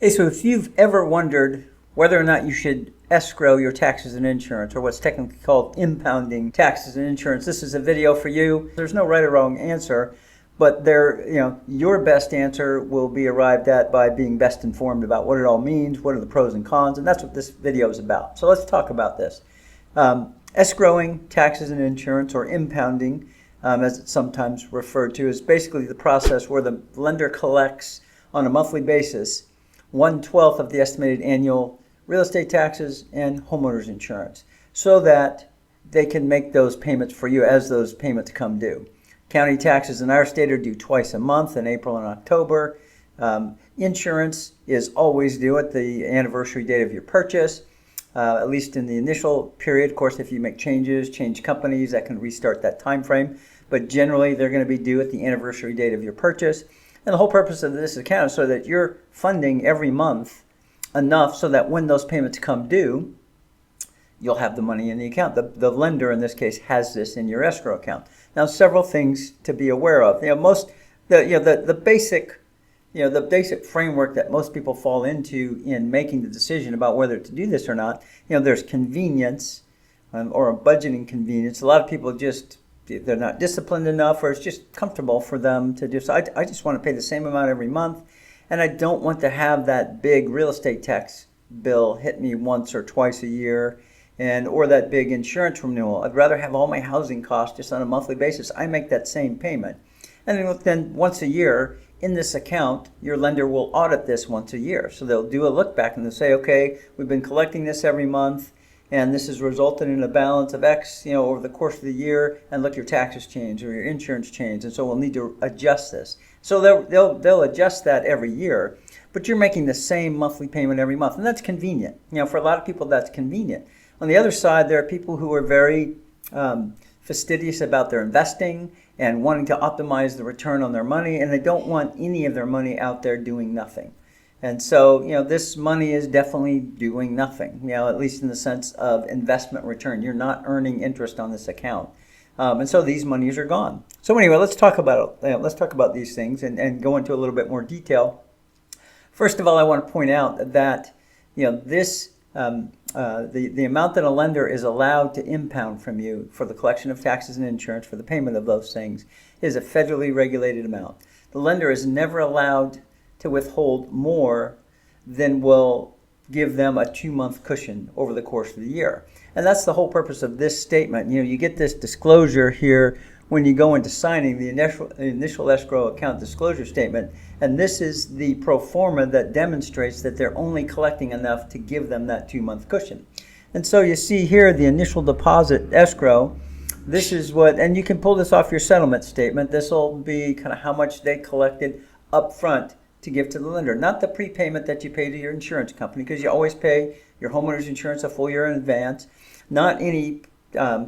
Hey, so if you've ever wondered whether or not you should escrow your taxes and insurance, or what's technically called impounding taxes and insurance, this is a video for you. There's no right or wrong answer, but your best answer will be arrived at by being best informed about what it all means, what are the pros and cons, and that's what this video is about. So let's talk about this. Escrowing taxes and insurance, or impounding, as it's sometimes referred to, is basically the process where the lender collects on a monthly basis 1/12 of the estimated annual real estate taxes and homeowners insurance, so that they can make those payments for you as those payments come due. County taxes in our state are due twice a month, in April and October. Insurance is always due at the anniversary date of your purchase, at least in the initial period. Of course, if you make changes, change companies, that can restart that time frame. But generally, they're going to be due at the anniversary date of your purchase. And the whole purpose of this account is so that you're funding every month enough so that when those payments come due, you'll have the money in the account. The lender, in this case, has this in your escrow account. Now, several things to be aware of. The basic framework that most people fall into in making the decision about whether to do this or not. There's convenience, or a budgeting convenience. A lot of people they're not disciplined enough, or it's just comfortable for them to do so. I just want to pay the same amount every month, and I don't want to have that big real estate tax bill hit me once or twice a year, or that big insurance renewal. I'd rather have all my housing costs just on a monthly basis. I make that same payment. And then once a year, in this account, your lender will audit this once a year. So they'll do a look back and they'll say, okay, we've been collecting this every month, and this has resulted in a balance of X, over the course of the year, and look, your taxes change or your insurance change, and so we'll need to adjust this. So they'll adjust that every year, but you're making the same monthly payment every month, and that's convenient. For a lot of people, that's convenient. On the other side, there are people who are very fastidious about their investing and wanting to optimize the return on their money, and they don't want any of their money out there doing nothing. And so, this money is definitely doing nothing, at least in the sense of investment return. You're not earning interest on this account. And so these monies are gone. So anyway, let's talk about these things and go into a little bit more detail. First of all, I want to point out that, the amount that a lender is allowed to impound from you for the collection of taxes and insurance for the payment of those things is a federally regulated amount. The lender is never allowed to withhold more than will give them a 2-month cushion over the course of the year. And that's the whole purpose of this statement. You get this disclosure here when you go into signing the initial escrow account disclosure statement, and this is the pro forma that demonstrates that they're only collecting enough to give them that 2-month cushion. And so you see here the initial deposit escrow. This is what, and you can pull this off your settlement statement. This will be kind of how much they collected up front to give to the lender, not the prepayment that you pay to your insurance company, because you always pay your homeowner's insurance a full year in advance, not any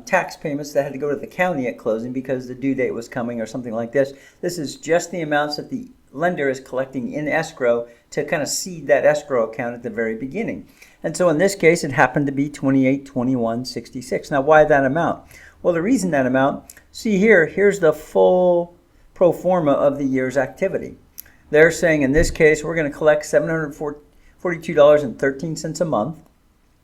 tax payments that had to go to the county at closing because the due date was coming or something like this. This is just the amounts that the lender is collecting in escrow to kind of seed that escrow account at the very beginning. And so in this case, it happened to be $28,21.66. Now, why that amount? Well, the reason that amount, see here's the full pro forma of the year's activity. They're saying in this case, we're going to collect $742.13 a month,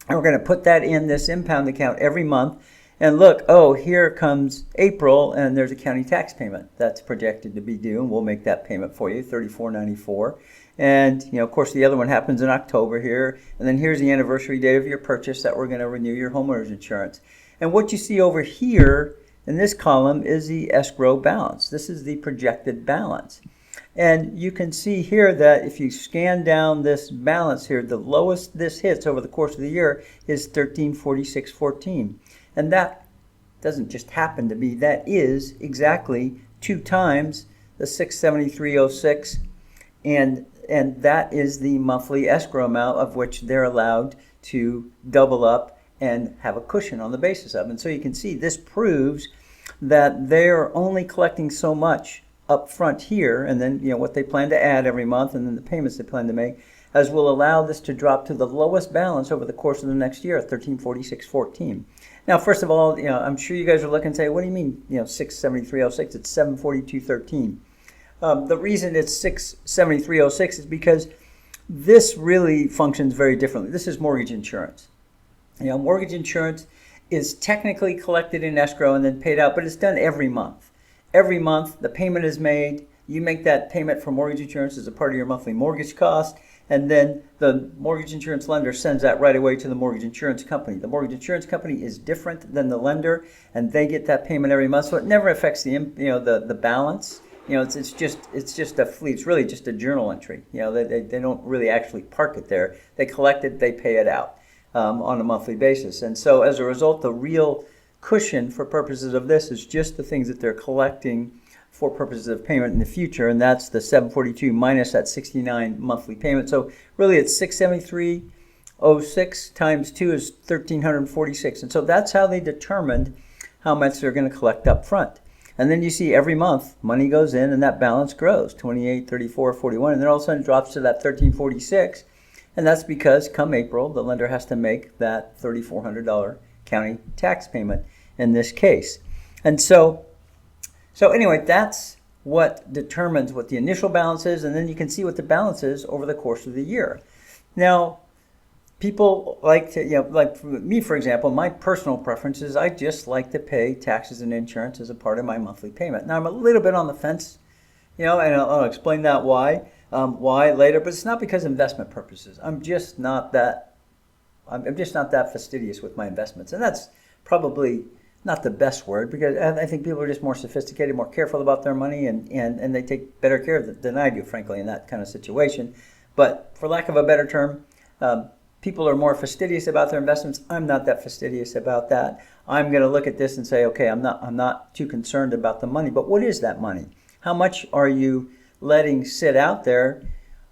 and we're going to put that in this impound account every month. And look, here comes April, and there's a county tax payment that's projected to be due, and we'll make that payment for you, $34.94. And, of course, the other one happens in October here, and then here's the anniversary date of your purchase that we're going to renew your homeowner's insurance. And what you see over here in this column is the escrow balance. This is the projected balance. And you can see here that if you scan down this balance here, the lowest this hits over the course of the year is $1346.14. And that doesn't just happen to be, that is exactly 2 times the $673.06. And that is the monthly escrow amount of which they're allowed to double up and have a cushion on the basis of. And so you can see this proves that they're only collecting so much up front here, and then what they plan to add every month, and then the payments they plan to make, as will allow this to drop to the lowest balance over the course of the next year, $1346.14. Now, first of all, I'm sure you guys are looking and say, what do you mean, $673.06? It's $742.13. The reason it's $673.06 is because This really functions very differently. This is mortgage insurance. Mortgage insurance is technically collected in escrow and then paid out, but it's done every month. Every month, the payment is made. You make that payment for mortgage insurance as a part of your monthly mortgage cost, and then the mortgage insurance lender sends that right away to the mortgage insurance company. The mortgage insurance company is different than the lender, and they get that payment every month, so it never affects the balance. It's just a fleet. It's really just a journal entry. They don't really actually park it there. They collect it, they pay it out on a monthly basis. And so as a result, the real cushion for purposes of this is just the things that they're collecting for purposes of payment in the future, and that's the $742 minus that $69 monthly payment. So really it's $673.06 times 2 is $1,346. And so that's how they determined how much they're going to collect up front. And then you see every month money goes in and that balance grows, 28, 34, 41, and then all of a sudden it drops to that 1346. And that's because come April, the lender has to make that $3,400 county tax payment in this case. And so anyway, that's what determines what the initial balance is, and then you can see what the balance is over the course of the year. Now, people like to, like for me, for example, my personal preference is I just like to pay taxes and insurance as a part of my monthly payment. Now, I'm a little bit on the fence, and I'll explain that why later, but it's not because of investment purposes. I'm just not that fastidious with my investments, and that's probably not the best word, because I think people are just more sophisticated, more careful about their money, and they take better care of it than I do, frankly, in that kind of situation. But for lack of a better term, people are more fastidious about their investments. I'm not that fastidious about that. I'm going to look at this and say, okay, I'm not too concerned about the money, but what is that money? How much are you letting sit out there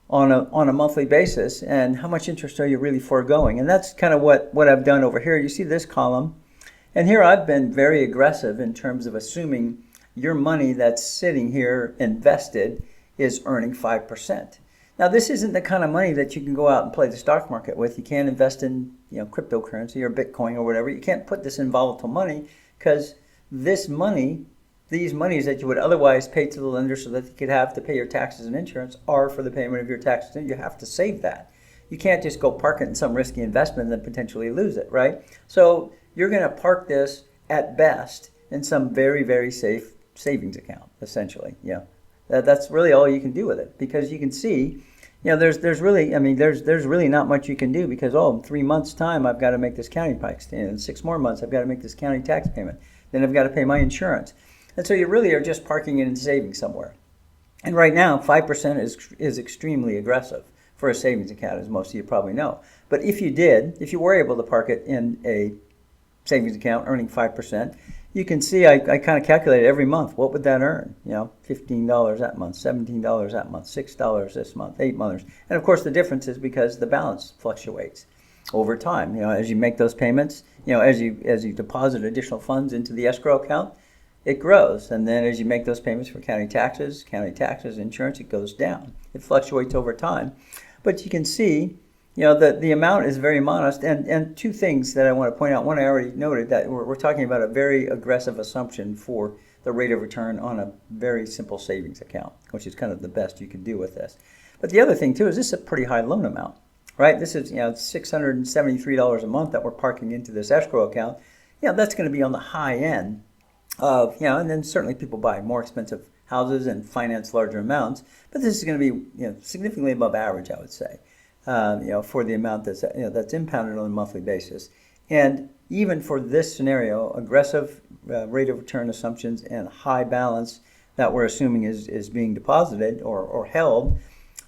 on a monthly basis, and how much interest are you really foregoing? And that's kind of what I've done over here. You see this column, and here I've been very aggressive in terms of assuming your money that's sitting here invested is earning 5%. Now, this isn't the kind of money that you can go out and play the stock market with. You can't invest in cryptocurrency or Bitcoin or whatever. You can't put this in volatile money, because these monies that you would otherwise pay to the lender so that you could have to pay your taxes and insurance are for the payment of your taxes, and you have to save that. You can't just go park it in some risky investment and then potentially lose it, right? So you're going to park this at best in some very, very safe savings account, essentially. That's really all you can do with it, because you can see, there's really not much you can do, because in 3 months' time I've got to make this county tax payment. In 6 more months I've got to make this county tax payment. Then I've got to pay my insurance. And so you really are just parking it in savings somewhere. And right now, 5% is extremely aggressive for a savings account, as most of you probably know. But if you were able to park it in a savings account earning 5%, you can see I kind of calculated every month, what would that earn? $15 that month, $17 that month, $6 this month, 8 months. And of course the difference is because the balance fluctuates over time. As you make those payments, as you deposit additional funds into the escrow account, it grows. And then as you make those payments for county taxes, insurance, it goes down. It fluctuates over time. But you can see, the amount is very modest. And two things that I want to point out. One, I already noted that we're talking about a very aggressive assumption for the rate of return on a very simple savings account, which is kind of the best you can do with this. But the other thing, too, is this is a pretty high loan amount, right? This is, $673 a month that we're parking into this escrow account. That's going to be on the high end of, and then certainly people buy more expensive houses and finance larger amounts, but this is going to be, significantly above average, I would say, for the amount that's impounded on a monthly basis. And even for this scenario, aggressive rate of return assumptions and high balance that we're assuming is being deposited or held,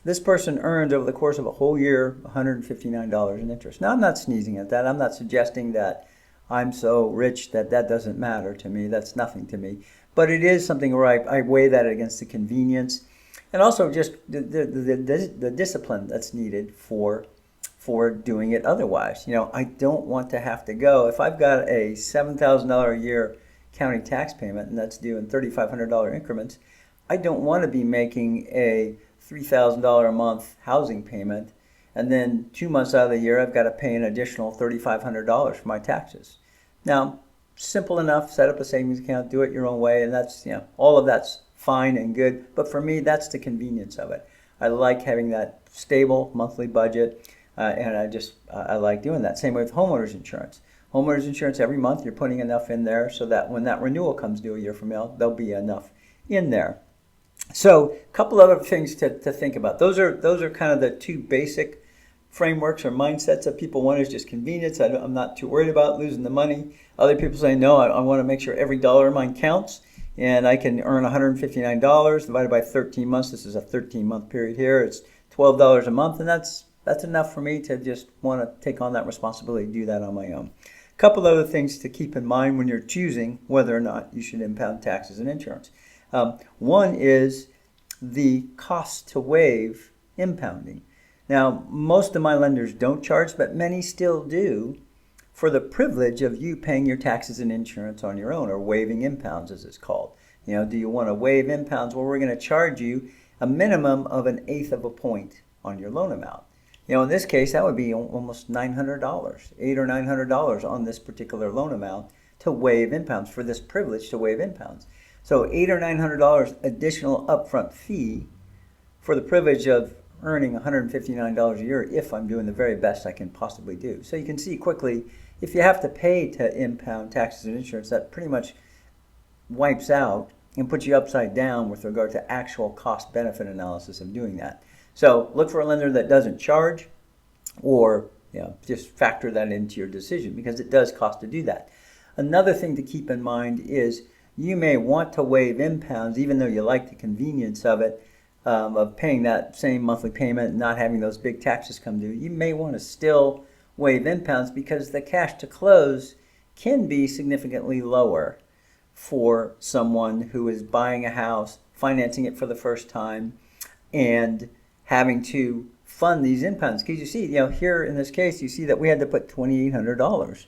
this person earned over the course of a whole year $159 in interest. Now, I'm not sneezing at that. I'm not suggesting that I'm so rich that doesn't matter to me. That's nothing to me. But it is something where I weigh that against the convenience and also just the discipline that's needed for doing it otherwise. I don't want to have to go. If I've got a $7,000 a year county tax payment, and that's due in $3,500 increments, I don't want to be making a $3,000 a month housing payment, and then 2 months out of the year I've got to pay an additional $3,500 for my taxes. Now, simple enough, set up a savings account, do it your own way, and that's, all of that's fine and good, but for me, that's the convenience of it. I like having that stable monthly budget, and I like doing that. Same way with homeowners insurance. Homeowners insurance, every month you're putting enough in there so that when that renewal comes due a year from now, there'll be enough in there. So a couple other things to think about. Those are kind of the two basic frameworks or mindsets that people. One is just convenience. I'm not too worried about losing the money. Other people say, no, I want to make sure every dollar of mine counts, and I can earn $159 divided by 13 months. This is a 13-month period here. It's $12 a month, and that's enough for me to just want to take on that responsibility, do that on my own. A couple other things to keep in mind when you're choosing whether or not you should impound taxes and insurance. One is the cost to waive impounding. Now, most of my lenders don't charge, but many still do, for the privilege of you paying your taxes and insurance on your own, or waiving impounds as it's called. Do you want to waive impounds? Well, we're going to charge you a minimum of 1/8 of a point on your loan amount. In this case, that would be almost $900, $800 or $900 on this particular loan amount to waive impounds, for this privilege to waive impounds. So $800 or $900 additional upfront fee for the privilege of earning $159 a year if I'm doing the very best I can possibly do. So you can see quickly, if you have to pay to impound taxes and insurance, that pretty much wipes out and puts you upside down with regard to actual cost-benefit analysis of doing that. So look for a lender that doesn't charge, or just factor that into your decision, because it does cost to do that. Another thing to keep in mind is you may want to waive impounds, even though you like the convenience of it, of paying that same monthly payment and not having those big taxes come due. You may want to still waive impounds because the cash to close can be significantly lower for someone who is buying a house, financing it for the first time, and having to fund these impounds. Because you see, here in this case, you see that we had to put $2,800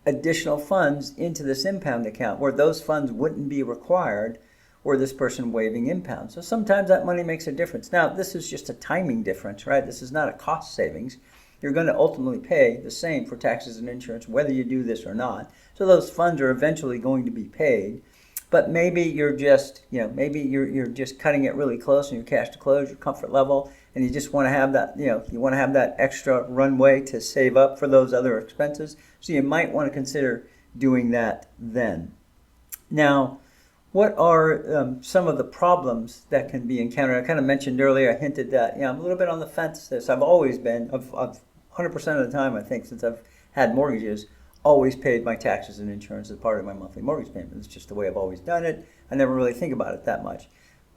additional funds into this impound account, where those funds wouldn't be required were this person waiving impound. So sometimes that money makes a difference. Now, this is just a timing difference, right? This is not a cost savings. You're going to ultimately pay the same for taxes and insurance whether you do this or not. So those funds are eventually going to be paid. But maybe you're just, you're just cutting it really close in your cash to close, your comfort level, and you just want to have that, you want to have that extra runway to save up for those other expenses. So you might want to consider doing that then. Now, what are some of the problems that can be encountered? I kind of mentioned earlier, I hinted that, I'm a little bit on the fence. I've always been, I've 100% of the time, I think, since I've had mortgages, always paid my taxes and insurance as part of my monthly mortgage payment. It's just the way I've always done it. I never really think about it that much.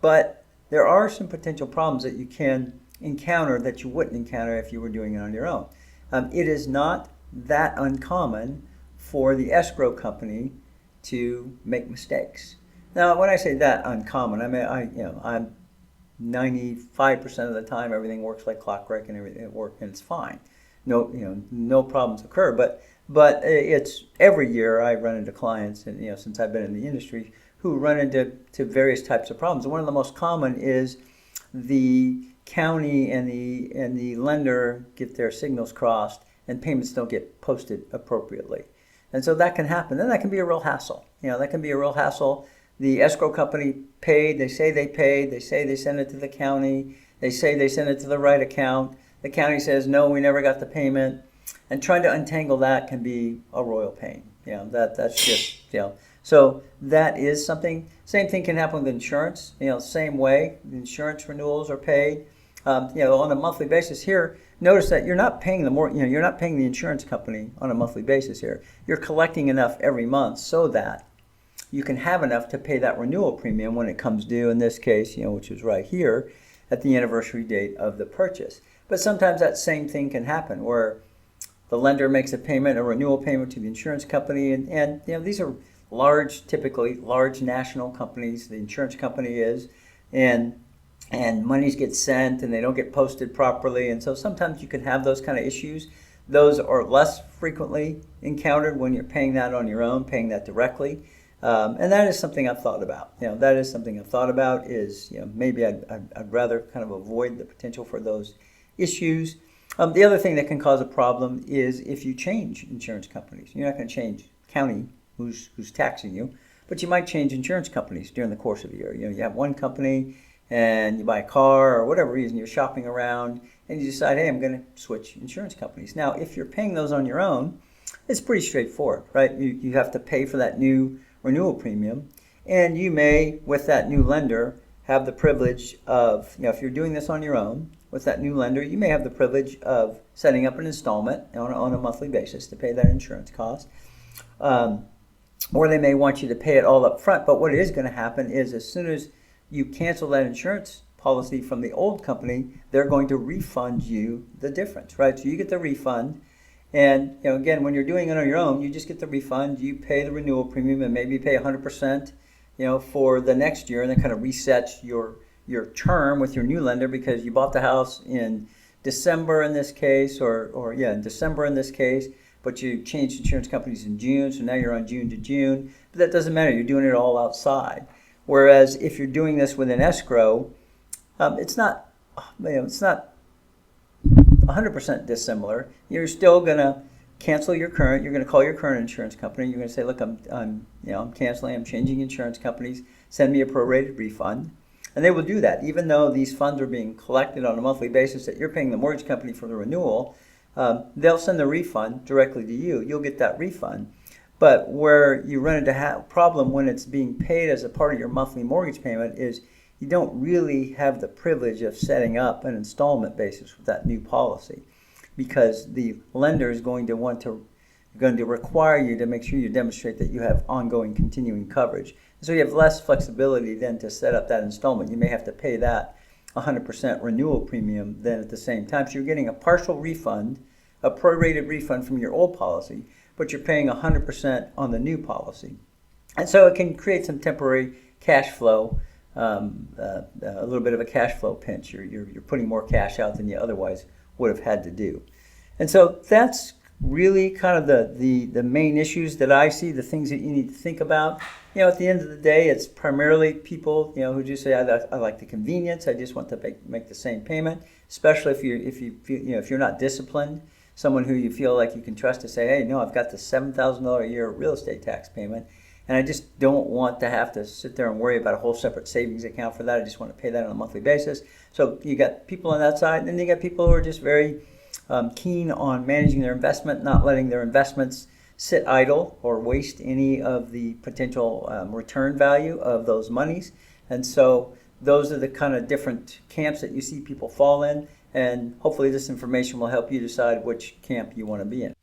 But there are some potential problems that you can encounter that you wouldn't encounter if you were doing it on your own. It is not that uncommon for the escrow company to make mistakes. Now, when I say that uncommon, I mean I'm 95% of the time everything works like clockwork and everything and it's fine. No problems occur. But it's every year I run into clients, and since I've been in the industry, who run into various types of problems. And one of the most common is the county and the lender get their signals crossed and payments don't get posted appropriately. And so that can happen. And that can be a real hassle. That can be a real hassle. The escrow company paid, they say they paid, they say they sent it to the county, they say they sent it to the right account. The county says, no, we never got the payment. And trying to untangle that can be a royal pain. That's just, So that is something. Same thing can happen with insurance. Same way, the insurance renewals are paid. On a monthly basis here. Notice that you're not paying you're not paying the insurance company on a monthly basis here. You're collecting enough every month so that you can have enough to pay that renewal premium when it comes due. In this case, which is right here at the anniversary date of the purchase. But sometimes that same thing can happen where the lender makes a payment, a renewal payment to the insurance company, and these are typically large national companies. The insurance company is, and monies get sent and they don't get posted properly, and so sometimes you can have those kind of issues. Those are less frequently encountered when you're paying that on your own, paying that directly, and that is something I've thought about. Is maybe I'd rather kind of avoid the potential for those issues. The other thing that can cause a problem is if you change insurance companies. You're not going to change county who's taxing you, but you might change insurance companies during the course of a year. You have one company and you buy a car or whatever reason, you're shopping around and you decide, hey, I'm going to switch insurance companies. Now, if you're paying those on your own, it's pretty straightforward, right? You have to pay for that new renewal premium, and you may, with that new lender, have the privilege of, if you're doing this on your own, with that new lender, you may have the privilege of setting up an installment on a monthly basis to pay that insurance cost. Or they may want you to pay it all up front. But what is going to happen is as soon as you cancel that insurance policy from the old company, they're going to refund you the difference, right? So you get the refund. And again, when you're doing it on your own, you just get the refund. You pay the renewal premium and maybe pay 100%, for the next year, and then kind of resets your term with your new lender because you bought the house in December in this case, in December in this case, but you changed insurance companies in June, so now you're on June to June. But that doesn't matter. You're doing it all outside. Whereas if you're doing this with an escrow, it's not 100% dissimilar. You're still going to cancel you're going to call your current insurance company. You're going to say, look, I'm canceling, I'm changing insurance companies. Send me a prorated refund. And they will do that, even though these funds are being collected on a monthly basis that you're paying the mortgage company for the renewal. They'll send the refund directly to you. You'll get that refund. But where you run into a problem when it's being paid as a part of your monthly mortgage payment is you don't really have the privilege of setting up an installment basis with that new policy, because the lender is going to require you to make sure you demonstrate that you have ongoing continuing coverage. So you have less flexibility then to set up that installment. You may have to pay that 100% renewal premium then at the same time. So you're getting a partial refund, a prorated refund from your old policy, but you're paying 100% on the new policy. And so it can create some temporary cash flow, a little bit of a cash flow pinch. You're putting more cash out than you otherwise would have had to do. And so that's really kind of the main issues that I see, the things that you need to think about. At the end of the day, it's primarily people, who just say, I like the convenience. I just want to make the same payment, especially if you're not disciplined, someone who you feel like you can trust to say, hey, no, I've got the $7,000 a year real estate tax payment, and I just don't want to have to sit there and worry about a whole separate savings account for that. I just want to pay that on a monthly basis. So you got people on that side, and then you got people who are just very keen on managing their investment, not letting their investments sit idle or waste any of the potential return value of those monies. And so those are the kind of different camps that you see people fall in, and hopefully this information will help you decide which camp you want to be in.